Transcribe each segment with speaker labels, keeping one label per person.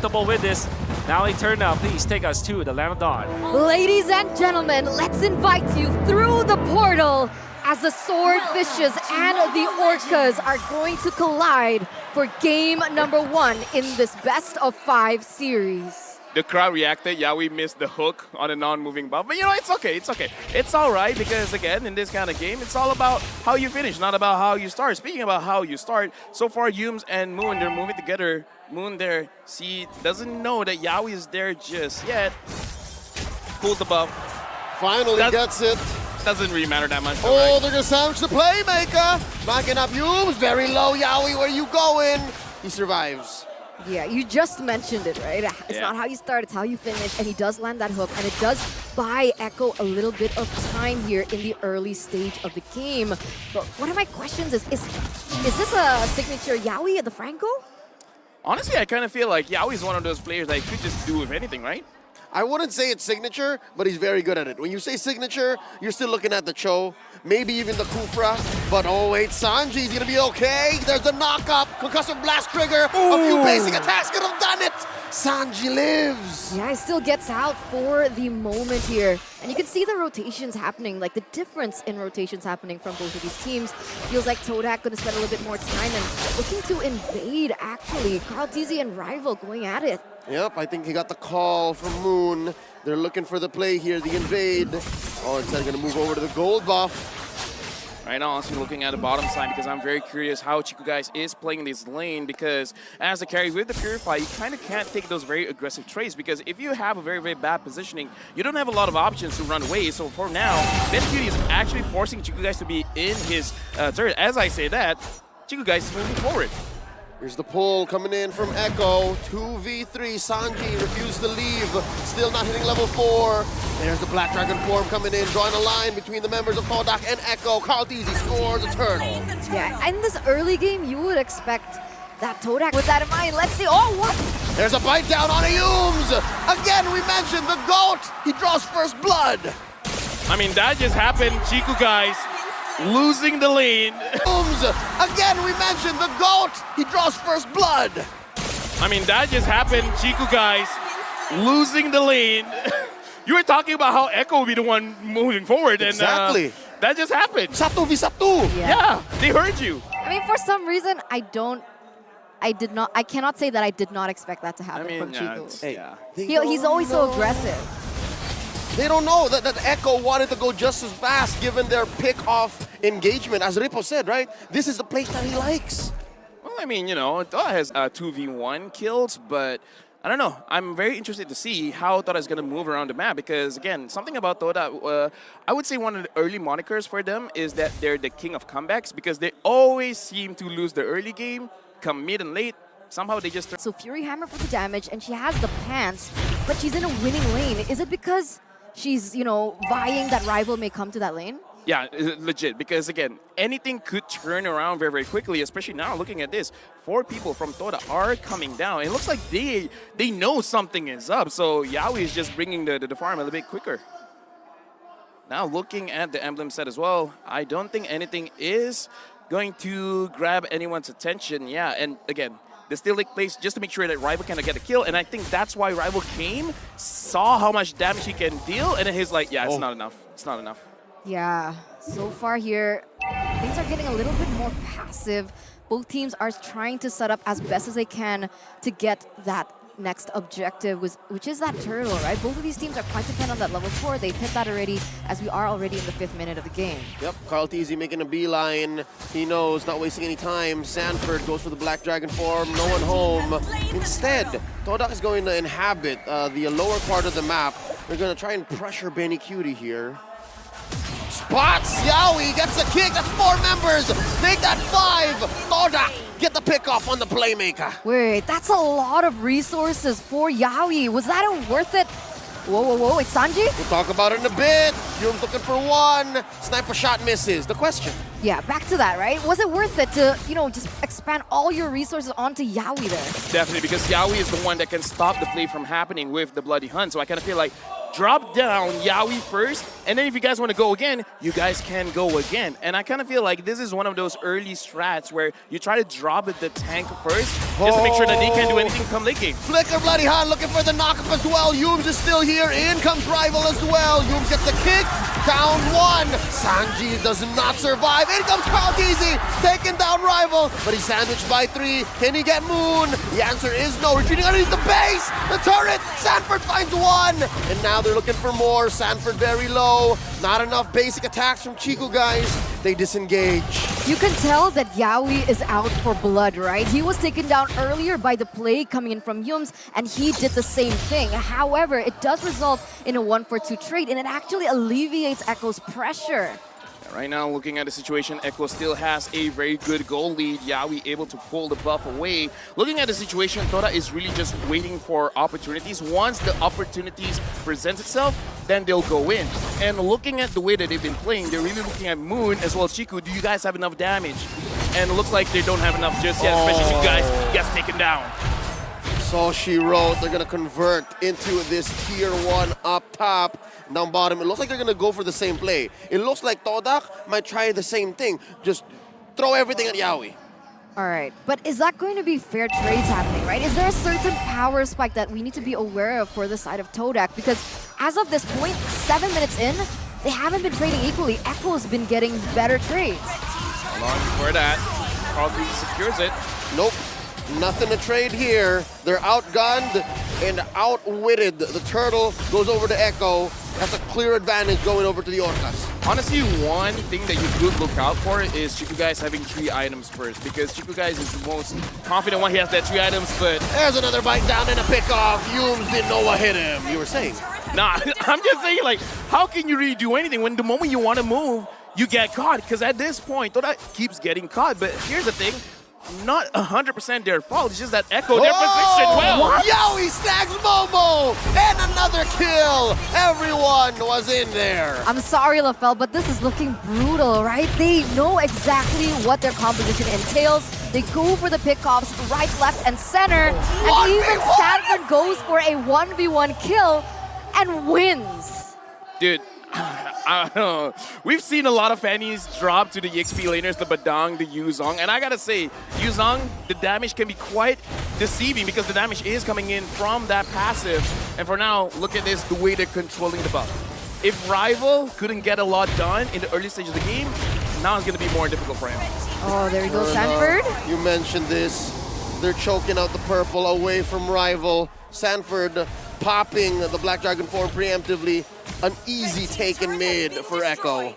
Speaker 1: comfortable with this. Now they turn now. Please take us to the Land of Dawn.
Speaker 2: Ladies and gentlemen, let's invite you through the portal as the swordfishes and the orcas are going to collide for game number 1 in this best of 5 series.
Speaker 3: The crowd reacted. Yeah, we missed the hook on a non-moving buff. But you know, it's okay. It's okay. It's all right because, again, in this kind of game, it's all about how you finish, not about how you start. Speaking about how you start, so far, Yums and Moon, they're moving together. Moon there, see, doesn't know that Yaoi is there just yet. Pulls the buff.
Speaker 4: Finally gets it.
Speaker 3: Doesn't really matter that much.
Speaker 4: Oh,
Speaker 3: right?
Speaker 4: they're going to sandwich the playmaker. Backing up Yums. Very low, Yaoi. Where you going? He survives.
Speaker 2: Yeah, you just mentioned it, right? It's not how you start, it's how you finish. And he does land that hook, and it does buy Echo a little bit of time here in the early stage of the game. But one of my questions is this a signature Yaoi at the Franco?
Speaker 3: Honestly, I kind of feel like Yaoi is one of those players that could just do with anything, right?
Speaker 4: I wouldn't say it's signature, but he's very good at it. When you say signature, you're still looking at the Cho, maybe even the Kufra. But oh wait, Sanji's gonna be okay. There's the knock-up, concussive blast trigger.
Speaker 2: Ooh.
Speaker 4: A few basic attacks could have done it. Sanji lives.
Speaker 2: Yeah, he still gets out for the moment here. And you can see the rotations happening, like the difference in rotations happening from both of these teams. Feels like Todak gonna spend a little bit more time and looking to invade, actually. Carl TZ and Rival going at it.
Speaker 4: Yep, I think he got the call from Moon. They're looking for the play here, the invade. Oh, instead gonna move over to the gold buff.
Speaker 3: Right now, honestly, looking at the bottom side because I'm very curious how Chico Guys is playing this lane because as a carry with the Purify, you kind of can't take those very aggressive trades because if you have a very, very bad positioning, you don't have a lot of options to run away. So for now, Ben Cutie is actually forcing Chico Guys to be in his turret. As I say that, Chico Guys is moving forward.
Speaker 4: Here's the pull coming in from Echo. 2v3. Sanji refused to leave. Still not hitting level 4. There's the Black Dragon form coming in, drawing a line between the members of Todak and Echo. Carl Teasy scores a turtle.
Speaker 2: Yeah, in this early game, you would expect that Todak with that in mind. Let's see. Oh, what?
Speaker 4: There's a bite down on Ayums. Again, we mentioned the GOAT. He draws first blood.
Speaker 3: I mean, that just happened. Chico Guys losing the lane.
Speaker 4: Again, we mentioned the GOAT. He draws first blood.
Speaker 3: I mean, that just happened. Chico Guys losing the lane. You were talking about how Echo will be the one moving forward.
Speaker 4: Exactly.
Speaker 3: And that just happened.
Speaker 4: Satu v Satu.
Speaker 3: Yeah, they heard you.
Speaker 2: I mean, for some reason, I cannot say that I did not expect that to happen from Chico. He's always so aggressive.
Speaker 4: They don't know that Echo wanted to go just as fast given their pick-off engagement. As Ripo said, right? This is the place that he likes.
Speaker 3: Well, I mean, you know, Toda has 2v1 kills, but I don't know. I'm very interested to see how Toda is going to move around the map because, again, something about Toda, I would say one of the early monikers for them is that they're the king of comebacks because they always seem to lose the early game, come mid and late. Somehow they just...
Speaker 2: So Fury Hammer for the damage, and she has the pants, but she's in a winning lane. Is it because she's, you know, vying that Rival may come to that lane?
Speaker 3: Yeah, legit, because again, anything could turn around very, very quickly, especially now looking at this. 4 people from Toda are coming down. It looks like they know something is up, so Yaoi is just bringing the farm a little bit quicker. Now looking at the emblem set as well, I don't think anything is going to grab anyone's attention. Yeah, and again, the steal take place just to make sure that Rival can get a kill, and I think that's why Rival came, saw how much damage he can deal, and then he's like, yeah, it's not enough. It's not enough.
Speaker 2: Yeah, so far here, things are getting a little bit more passive. Both teams are trying to set up as best as they can to get that next objective, which is that turtle, right? Both of these teams are quite dependent on that level 4. They've hit that already, as we are already in the 5th minute of the game.
Speaker 4: Yep, Carl Teasy making a beeline. He knows, not wasting any time. Sanford goes for the Black Dragon form, no one home. Instead, Todak is going to inhabit the lower part of the map. They're going to try and pressure Benny Cutie here. Spots! Yaoi gets a kick. That's 4 members. Make that 5. Todak get the pick off on the playmaker.
Speaker 2: Wait, that's a lot of resources for Yaoi. Was that worth it? Whoa, whoa, whoa, it's Sanji?
Speaker 4: We'll talk about it in a bit. Yum's looking for 1. Sniper shot misses. The question.
Speaker 2: Yeah, back to that, right? Was it worth it to, you know, just expand all your resources onto Yaoi there?
Speaker 3: Definitely, because Yaoi is the one that can stop the play from happening with the Bloody Hunt. So I kind of feel like drop down Yaoi first, And then if you guys want to go again, you guys can go again. And I kind of feel like this is one of those early strats where you try to drop at the tank first just to make sure that they can't do anything come late game.
Speaker 4: Flicker bloody hard looking for the knockup as well. Yums is still here. In comes Rival as well. Yums gets the kick. Down one. Sanji does not survive. In comes Kaldizi. Taking down Rival. But he's sandwiched by 3. Can he get Moon? The answer is no. Retreating underneath the base. The turret. Sanford finds 1. And now they're looking for more. Sanford very low. Not enough basic attacks from Chico, guys. They disengage.
Speaker 2: You can tell that Yaoi is out for blood, right? He was taken down earlier by the play coming in from Yums, and he did the same thing. However, it does result in a 1-for-2 trade, and it actually alleviates Echo's pressure.
Speaker 3: Right now, looking at the situation, Echo still has a very good goal lead. Yaoi able to pull the buff away. Looking at the situation, Todak is really just waiting for opportunities. Once the opportunities present itself, then they'll go in. And looking at the way that they've been playing, they're really looking at Moon as well as Chiku. Do you guys have enough damage? And it looks like they don't have enough just yet, especially Chiku guys gets taken down.
Speaker 4: So she wrote, they're gonna convert into this tier 1 up top. Down bottom, it looks like they're gonna go for the same play. It looks like Todak might try the same thing. Just throw everything at Yaoi.
Speaker 2: All right, but is that going to be fair trades happening, right? Is there a certain power spike that we need to be aware of for the side of Todak? Because as of this point, 7 minutes in, they haven't been trading equally. Echo's been getting better trades.
Speaker 3: Long before that, probably secures it.
Speaker 4: Nope, nothing to trade here. They're outgunned and outwitted. The turtle goes over to Echo. That's a clear advantage going over to the Orcas.
Speaker 3: Honestly, one thing that you could look out for is Chiku guys having 3 items first, because Chiku guys is the most confident one. He has that 3 items, but
Speaker 4: there's another bite down and a pickoff. Yums didn't know what hit him. You were saying?
Speaker 3: nah, I'm just saying, like, how can you really do anything when the moment you want to move, you get caught? Because at this point, Todak keeps getting caught. But here's the thing. Not 100% their fault. It's just that Echo their position well.
Speaker 4: Yaoi snags Momo! And another kill! Everyone was in there.
Speaker 2: I'm sorry, LaFell, but this is looking brutal, right? They know exactly what their composition entails. They go for the pickoffs right, left, and center. And even Sanford goes for a 1v1 kill and wins.
Speaker 3: Dude, I don't know. We've seen a lot of fannies drop to the EXP laners, the Badang, the Yuzong, and I gotta say, Yuzong, the damage can be quite deceiving because the damage is coming in from that passive. And for now, look at this, the way they're controlling the buff. If Rival couldn't get a lot done in the early stage of the game, now it's gonna be more difficult for him.
Speaker 2: Oh, there we go, Sanford.
Speaker 4: You mentioned this. They're choking out the purple away from Rival. Sanford popping the Black Dragon form preemptively. An easy take in mid for Echo.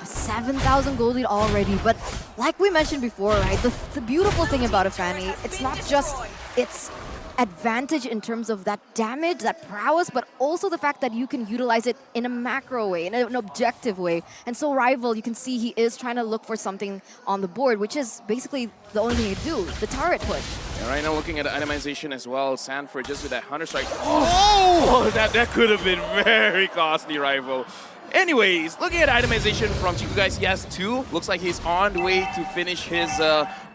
Speaker 2: 7,000 gold lead already, but like we mentioned before, right, the beautiful thing about a Fanny, it's not just its advantage in terms of that damage, that prowess, but also the fact that you can utilize it in a macro way, in an objective way. And so Rival, you can see he is trying to look for something on the board, which is basically the only thing you do, the turret push.
Speaker 3: Yeah, right now looking at the itemization as well, Sanford just with that Hunter Strike. Oh, that could have been very costly, Rival. Anyways, looking at itemization from Chiku guys, he has 2. Looks like he's on the way to finish his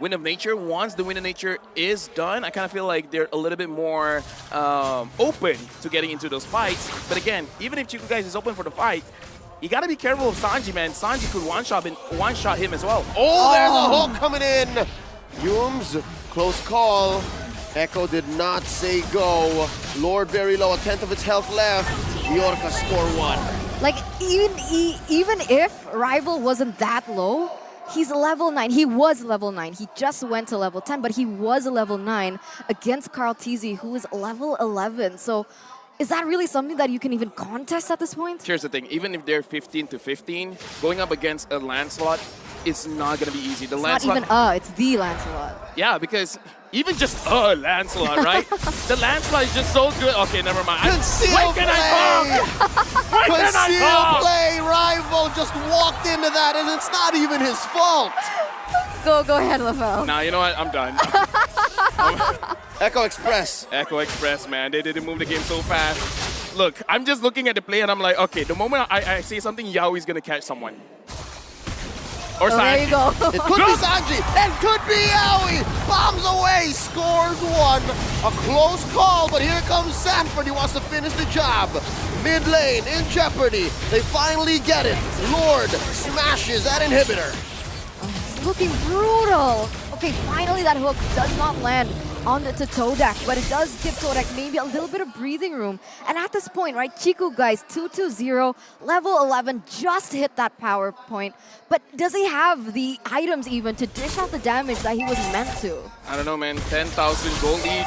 Speaker 3: Wind of Nature. Once the Wind of Nature is done, I kind of feel like they're a little bit more open to getting into those fights. But again, even if Chiku guys is open for the fight, you gotta be careful of Sanji, man. Sanji could one-shot him as well.
Speaker 4: Oh, there's a hook coming in. Yums, close call. Echo did not say go. Lord very low, 1/10 of its health left. The Orcas score 1.
Speaker 2: Like, even if Rival wasn't that low, he's level 9. He was level 9. He just went to level 10, but he was a level 9 against Carl TZ, who is level 11. So is that really something that you can even contest at this point?
Speaker 3: Here's the thing, even if they're 15 to 15, going up against a Lancelot, it's not gonna be easy. The Lancelot,
Speaker 2: not even it's the Lancelot.
Speaker 3: Yeah, because even just Lancelot, right? The Lancelot is just so good. Okay, never mind.
Speaker 4: Conceal
Speaker 3: When can I talk? When can I
Speaker 4: Conceal
Speaker 3: talk?
Speaker 4: play. Rival just walked into that, and it's not even his fault.
Speaker 2: Go ahead, LaFell.
Speaker 3: Nah, you know what? I'm done.
Speaker 4: Echo Express.
Speaker 3: Echo Express, man. They didn't move the game so fast. Look, I'm just looking at the play and I'm like, okay, the moment I say something, Yaoi's gonna catch someone. Or
Speaker 2: So there you go.
Speaker 4: It could be Sanji, and could be Yaoi. Bombs away, scores one. A close call, but here comes Sanford. He wants to finish the job. Mid lane in jeopardy. They finally get it. Lord smashes that inhibitor.
Speaker 2: It's looking brutal. Okay, finally that hook does not land onto Todak, but it does give Todak maybe a little bit of breathing room. And at this point, right, Chiku, guys, 2-0, level 11, just hit that power point. But does he have the items even to dish out the damage that he was meant to?
Speaker 3: I don't know, man. 10,000 gold lead.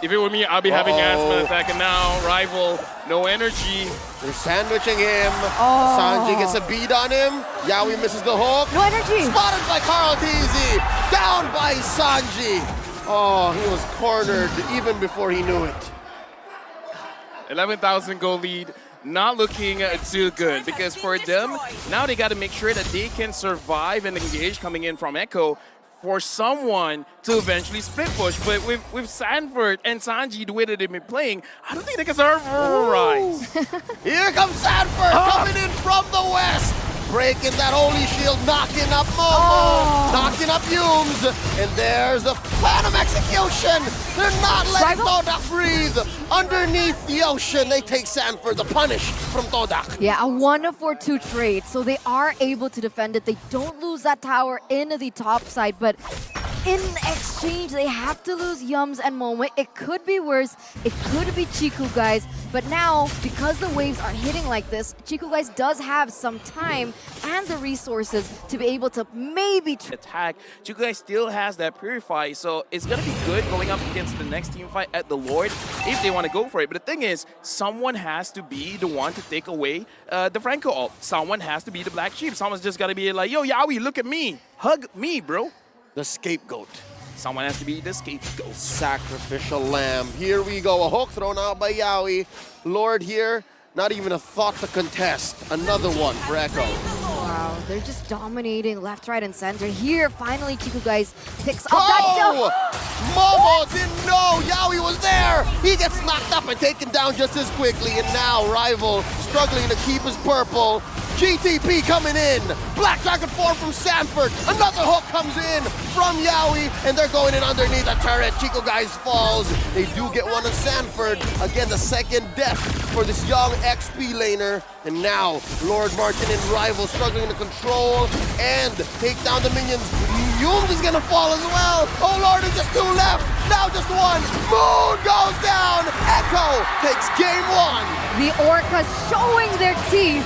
Speaker 3: If it were me, I'll be having Ant-Man attack. And now, rival, no energy.
Speaker 4: They're sandwiching him. Sanji gets a beat on him. Yaoi misses the hook.
Speaker 2: No energy.
Speaker 4: Spotted by Carl TZ. Down by Sanji. Oh, he was cornered even before he knew it.
Speaker 3: 11,000 gold lead. Not looking too good because for them, now they got to make sure that they can survive and engage coming in from Echo for someone to eventually split push. But with Sanford and Sanji, the way that they've been playing, I don't think they can survive.
Speaker 4: Here comes Sanford coming in from the west. Breaking that holy shield, knocking up Momo, knocking up Humes, and there's the phantom execution. They're not letting Todak breathe. Underneath the ocean, they take Sanford, the punish from Todak.
Speaker 2: Yeah, a 1-4-2 trade, so they are able to defend it. They don't lose that tower in the top side, but in exchange, they have to lose Yums and Momo. It could be worse. It could be Chiku, guys. But now, because the waves are hitting like this, Chiku, guys, does have some time and the resources to be able to maybe
Speaker 3: attack. Chiku guys still has that Purify, so it's going to be good going up against the next team fight at the Lord if they want to go for it. But the thing is, someone has to be the one to take away the Franco ult. Someone has to be the black sheep. Someone's just got to be like, yo, Yaoi, look at me. Hug me, bro.
Speaker 4: The scapegoat.
Speaker 3: Someone has to be the scapegoat.
Speaker 4: Sacrificial lamb. Here we go. A hook thrown out by Yaoi. Lord here, not even a thought to contest. Another one for Echo.
Speaker 2: Wow, they're just dominating left, right, and center. Here, finally, Chiku, guys, picks up that jump.
Speaker 4: Momo didn't know Yaoi was there. He gets knocked up and taken down just as quickly. And now Rival struggling to keep his purple. GTP coming in. Black Dragon form from Sanford. Another hook comes in from Yaoi, and they're going in underneath the turret. Chico guys falls. They do get one on Sanford. Again, the second death for this young XP laner. And now Lord Martin and Rival struggling to control and take down the minions. Yumes is gonna fall as well. Oh Lord, there's just two left. Now just one. Moon goes down. Echo takes game one.
Speaker 2: The Orcas showing their teeth.